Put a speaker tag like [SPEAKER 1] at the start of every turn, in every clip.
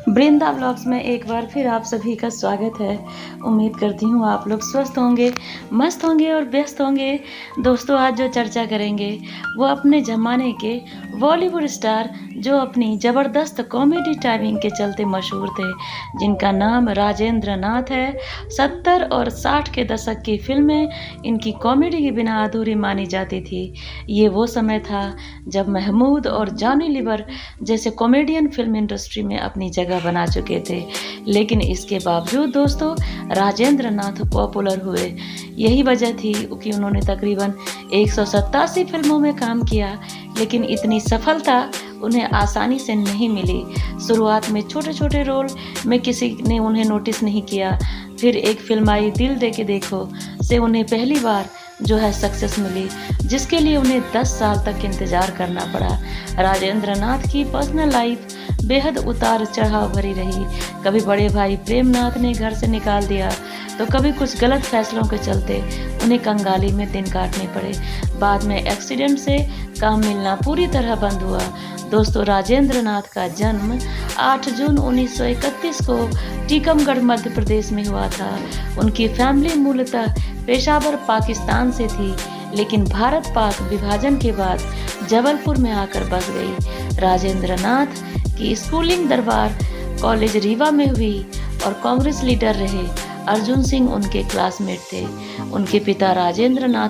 [SPEAKER 1] वृंदा blogs में एक बार फिर आप सभी का स्वागत है। उम्मीद करती हूँ आप लोग स्वस्थ होंगे, मस्त होंगे और व्यस्त होंगे। दोस्तों, आज जो चर्चा करेंगे वो अपने ज़माने के बॉलीवुड स्टार जो अपनी ज़बरदस्त कॉमेडी टाइमिंग के चलते मशहूर थे, जिनका नाम राजेंद्र नाथ है। 70 और 60 के दशक की फिल्में इनकी कॉमेडी के बिना अधूरी मानी जाती थी। ये वो समय था जब महमूद और जॉनी लीवर जैसे कॉमेडियन फिल्म इंडस्ट्री में अपनी जगह बना चुके थे, लेकिन इसके बावजूद दोस्तों राजेंद्र नाथ पॉपुलर हुए। यही वजह थी कि उन्होंने तकरीबन 187 फिल्मों में काम किया, लेकिन इतनी सफलता उन्हें आसानी से नहीं मिली। शुरुआत में छोटे छोटे रोल में किसी ने उन्हें नोटिस नहीं किया। फिर एक फिल्म आई दिल दे के देखो से उन्हें पहली बार जो है सक्सेस मिली, जिसके लिए उन्हें 10 साल तक इंतजार करना पड़ा। राजेंद्र नाथ की पर्सनल लाइफ बेहद उतार चढ़ाव भरी रही। कभी बड़े भाई प्रेमनाथ ने घर से निकाल दिया, तो कभी कुछ गलत फैसलों के चलते उन्हें कंगाली में दिन काटने पड़े। बाद में एक्सीडेंट से काम मिलना पूरी तरह बंद हुआ। दोस्तों, राजेंद्र नाथ का जन्म 8 जून 1931 को टीकमगढ़ मध्य प्रदेश में हुआ था। उनकी फैमिली मूलतः पेशावर पाकिस्तान से थी, लेकिन भारत पाक विभाजन के बाद जबलपुर में आकर बस गई। राजेंद्र नाथ की स्कूलिंग दरबार कॉलेज रीवा में हुई और कांग्रेस लीडर रहे अर्जुन सिंह उनके क्लासमेट थे। उनके पिता राजेंद्र नाथ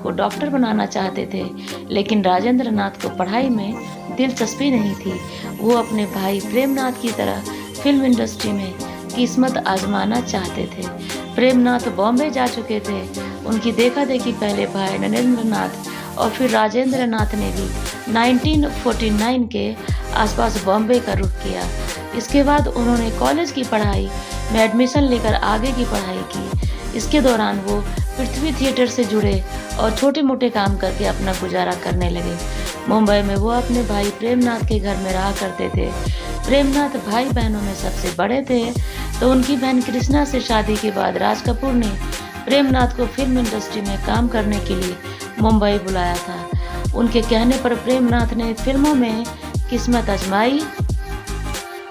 [SPEAKER 1] को डॉक्टर बनाना चाहते थे, लेकिन राजेंद्र नाथ को पढ़ाई में दिलचस्पी नहीं थी। वो अपने भाई प्रेमनाथ की तरह फिल्म इंडस्ट्री में किस्मत आजमाना चाहते थे। प्रेमनाथ बॉम्बे जा चुके थे। उनकी देखा देखी पहले भाई नरेंद्र नाथ और फिर राजेंद्र नाथ ने भी 1949 के आसपास बॉम्बे का रुख किया। इसके बाद उन्होंने कॉलेज की पढ़ाई में एडमिशन लेकर आगे की पढ़ाई की। इसके दौरान वो पृथ्वी थिएटर से जुड़े और छोटे मोटे काम करके अपना गुजारा करने लगे। मुंबई में वो अपने भाई प्रेमनाथ के घर में रहा करते थे। प्रेमनाथ भाई बहनों में सबसे बड़े थे, तो उनकी बहन कृष्णा से शादी के बाद राज कपूर ने प्रेमनाथ को फिल्म इंडस्ट्री में काम करने के लिए मुंबई बुलाया था। उनके कहने पर प्रेमनाथ ने फिल्मों में किस्मत आजमाई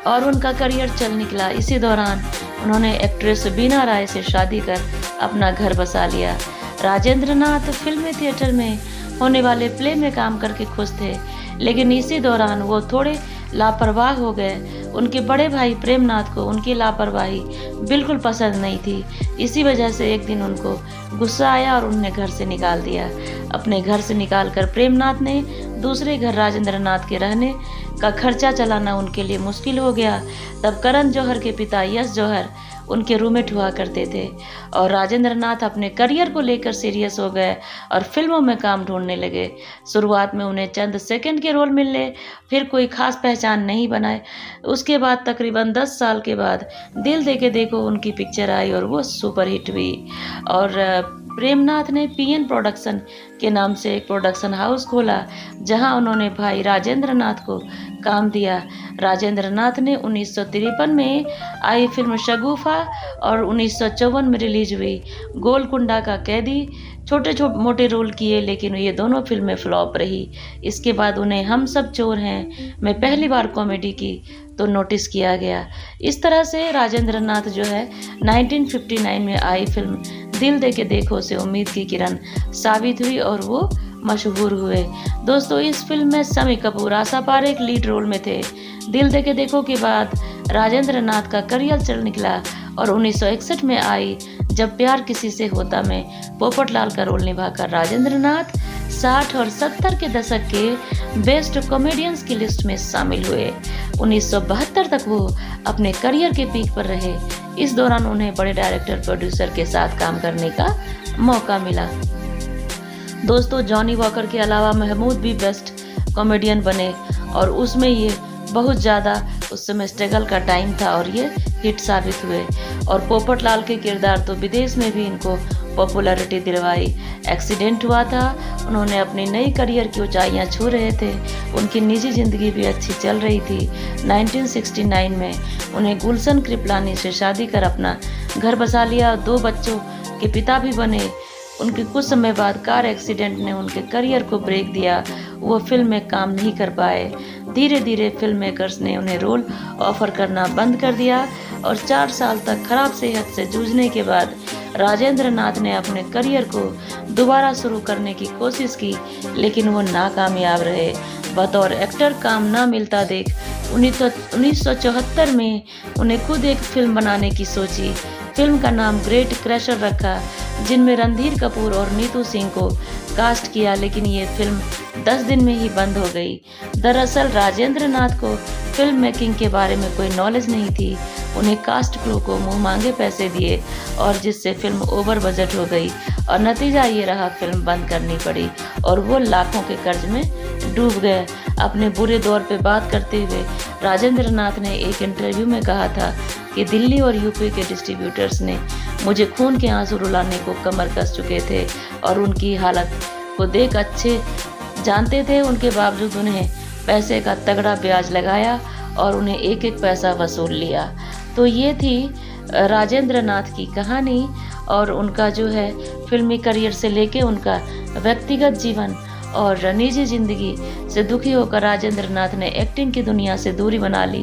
[SPEAKER 1] और उनका करियर चल निकला। इसी दौरान उन्होंने एक्ट्रेस बीना राय से शादी कर अपना घर बसा लिया। राजेंद्र नाथ फिल्मी थिएटर में होने वाले प्ले में काम करके खुश थे, लेकिन इसी दौरान वो थोड़े लापरवाह हो गए। उनके बड़े भाई प्रेमनाथ को उनकी लापरवाही बिल्कुल पसंद नहीं थी। इसी वजह से एक दिन उनको गुस्सा आया और उन्हें घर से निकाल दिया। अपने घर से निकालकर प्रेमनाथ ने दूसरे घर राजेंद्र नाथ के रहने का खर्चा चलाना उनके लिए मुश्किल हो गया। तब करण जौहर के पिता यश जौहर उनके रूममेट हुआ करते थे और राजेंद्र नाथ अपने करियर को लेकर सीरियस हो गए और फिल्मों में काम ढूंढने लगे। शुरुआत में उन्हें चंद सेकंड के रोल मिले, फिर कोई खास पहचान नहीं बनाए। उसके बाद तकरीबन 10 साल के बाद दिल दे के देखो उनकी पिक्चर आई और वो सुपरहिट हुई। और प्रेमनाथ ने पीएन प्रोडक्शन के नाम से एक प्रोडक्शन हाउस खोला, जहां उन्होंने भाई राजेंद्र नाथ को काम दिया। राजेंद्र नाथ ने 1953 में आई फिल्म शगुफा और 1954 में रिलीज हुई गोलकुंडा का कैदी छोटे मोटे रोल किए, लेकिन ये दोनों फिल्में फ्लॉप रही। इसके बाद उन्हें हम सब चोर हैं में पहली बार कॉमेडी की तो नोटिस किया गया। इस तरह से राजेंद्र नाथ जो है 1959 में आई फिल्म दिल दे के देखो से उम्मीद की किरण साबित हुई और वो मशहूर हुए। दोस्तों, इस फिल्म में शम्मी कपूर, आशा पारेख लीड रोल में थे। दिल दे के देखो के बाद राजेंद्र नाथ का करियर चल निकला और 1961 में आई जब प्यार किसी से होता में पोपटलाल का रोल निभाकर राजेंद्र नाथ 60 और 70 के दशक के बेस्ट कॉमेडियंस की लिस्ट में शामिल हुए। 1972 तक वो अपने करियर के पीक पर रहे। इस दौरान उन्हें बड़े डायरेक्टर प्रोड्यूसर के साथ काम करने का मौका मिला। दोस्तों, जॉनी वॉकर के अलावा महमूद भी बेस्ट कॉमेडियन बने और उसमें ये बहुत ज़्यादा उस समय स्ट्रगल का टाइम था और ये हिट साबित हुए। और पोपटलाल के किरदार तो विदेश में भी इनको पॉपुलैरिटी दिलवाई। एक्सीडेंट हुआ था, उन्होंने अपनी नई करियर की ऊंचाइयां छू रहे थे। उनकी निजी ज़िंदगी भी अच्छी चल रही थी। 1969 में उन्हें गुलशन कृपलानी से शादी कर अपना घर बसा लिया। 2 बच्चों के पिता भी बने। उनके कुछ समय बाद कार एक्सीडेंट ने उनके करियर को ब्रेक दिया। वो फिल्म में काम नहीं कर पाए। धीरे धीरे फिल्म मेकर्स ने उन्हें रोल ऑफर करना बंद कर दिया और 4 साल तक खराब सेहत से जूझने के बाद राजेंद्र नाथ ने अपने करियर को दोबारा शुरू करने की कोशिश की, लेकिन वो नाकामयाब रहे। बतौर एक्टर काम ना मिलता देख 1974 में उन्हें खुद एक फिल्म बनाने की सोची। फिल्म का नाम ग्रेट क्रैशर रखा, जिनमें रणधीर कपूर और नीतू सिंह को कास्ट किया, लेकिन ये फिल्म 10 दिन में ही बंद हो गई। दरअसल राजेंद्र नाथ को फिल्म मेकिंग के बारे में कोई नॉलेज नहीं थी। उन्हें कास्ट क्रू को मुंह मांगे पैसे दिए और जिससे फिल्म ओवर बजट हो गई और नतीजा ये रहा, फिल्म बंद करनी पड़ी और वो लाखों के कर्ज में डूब गए। अपने बुरे दौर पे बात करते हुए राजेंद्र नाथ ने एक इंटरव्यू में कहा था कि दिल्ली और यूपी के डिस्ट्रीब्यूटर्स ने मुझे खून के आंसू रुलाने को कमर कस चुके थे और उनकी हालत को देख अच्छे जानते थे, उनके बावजूद उन्हें पैसे का तगड़ा ब्याज लगाया और उन्हें एक एक पैसा वसूल लिया। तो ये थी राजेंद्र नाथ की कहानी और उनका जो है फिल्मी करियर से लेके उनका व्यक्तिगत जीवन और निजी जिंदगी से दुखी होकर राजेंद्र नाथ ने एक्टिंग की दुनिया से दूरी बना ली।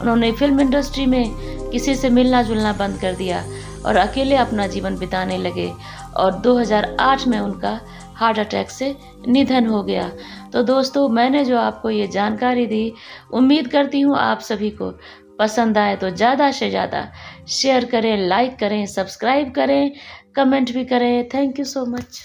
[SPEAKER 1] उन्होंने फिल्म इंडस्ट्री में किसी से मिलना जुलना बंद कर दिया और अकेले अपना जीवन बिताने लगे और 2008 में उनका हार्ट अटैक से निधन हो गया। तो दोस्तों, मैंने जो आपको ये जानकारी दी, उम्मीद करती हूँ आप सभी को पसंद आए तो ज़्यादा से ज़्यादा शेयर करें, लाइक करें, सब्सक्राइब करें, कमेंट भी करें। Thank you so much.